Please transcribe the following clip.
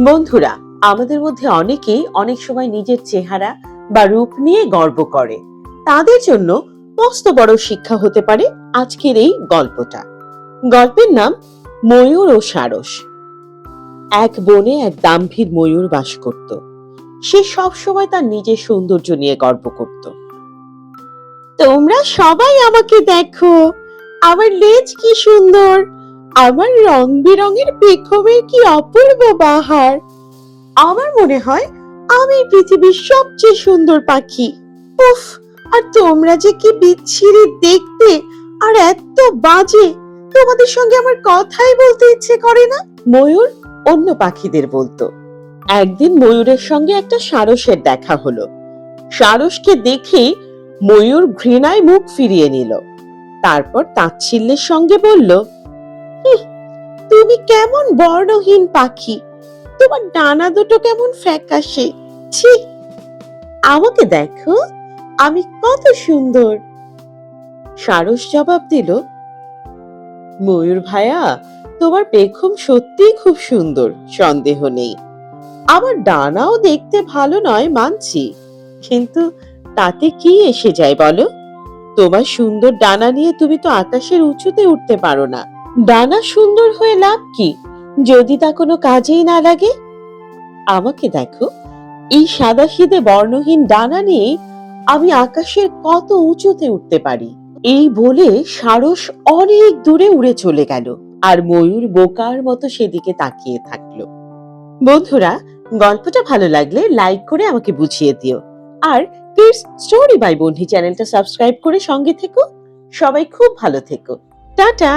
বন্ধুরা, আমাদের মধ্যে অনেকেই অনেক সময় নিজের চেহারা বা রূপ নিয়ে গর্ব করে। তাদের জন্য মস্ত বড় শিক্ষা হতে পারে আজকের এই গল্পটা। গল্পের নাম ময়ূর ও সারস। এক বনে এক দাম্ভীর ময়ূর বাস করত। সে সব সময় তার নিজের সৌন্দর্য নিয়ে গর্ব করত। তোমরা সবাই আমাকে দেখো, আমার লেজ কি সুন্দর, আমার রং বেরঙের পেখমের কি অপূর্ব বাহার। আমার মনে হয় আমি পৃথিবীর সবচেয়ে সুন্দর পাখি। উফ, আর তোমরা যে কি বিচ্ছিরি দেখতে আর এত বাজে, তোমাদের সঙ্গে আমার কথাই বলতে ইচ্ছে করে না। ময়ূর অন্য পাখিদের বলতো। একদিন ময়ূরের সঙ্গে একটা সারসের দেখা হলো। সারসকে দেখে ময়ূর ঘৃণায় মুখ ফিরিয়ে নিল। তারপর তাচ্ছিল্যের সঙ্গে বলল, তুমি কেমন বর্ণহীন পাখি, তোমার ডানা দুটো কেমন ফ্যাকাশে, ছি। আমাকে দেখো, আমি কত সুন্দর। সারস জবাব দিল, ময়ূর ভাইয়া, তোমার পেখম সত্যিই খুব সুন্দর, সন্দেহ নেই। আমার ডানাও দেখতে ভালো নয় মানছি, কিন্তু তাতে কি এসে যায় বলো? তোমার সুন্দর ডানা নিয়ে তুমি তো আকাশের উঁচুতে উঠতে পারো না। ডানা সুন্দর হয়ে লাভ কি যদি তা কোনো কাজেই না লাগে? আমাকে দেখো, এই সাদাসিধে বর্ণহীন ডানা নিয়ে আমি আকাশের কত উঁচুতে উঠতে পারি। এই বলে সারস অনেক দূরে উড়ে চলে গেল, আর ময়ূর বোকার মতো সেদিকে তাকিয়ে থাকলো। বন্ধুরা, গল্পটা ভালো লাগলে লাইক করে আমাকে বুঝিয়ে দিও, আর প্লিজ স্টোরি বাই বন্ধি চ্যানেলটা সাবস্ক্রাইব করে সঙ্গে থেকো। সবাই খুব ভালো থেকো। টাটা।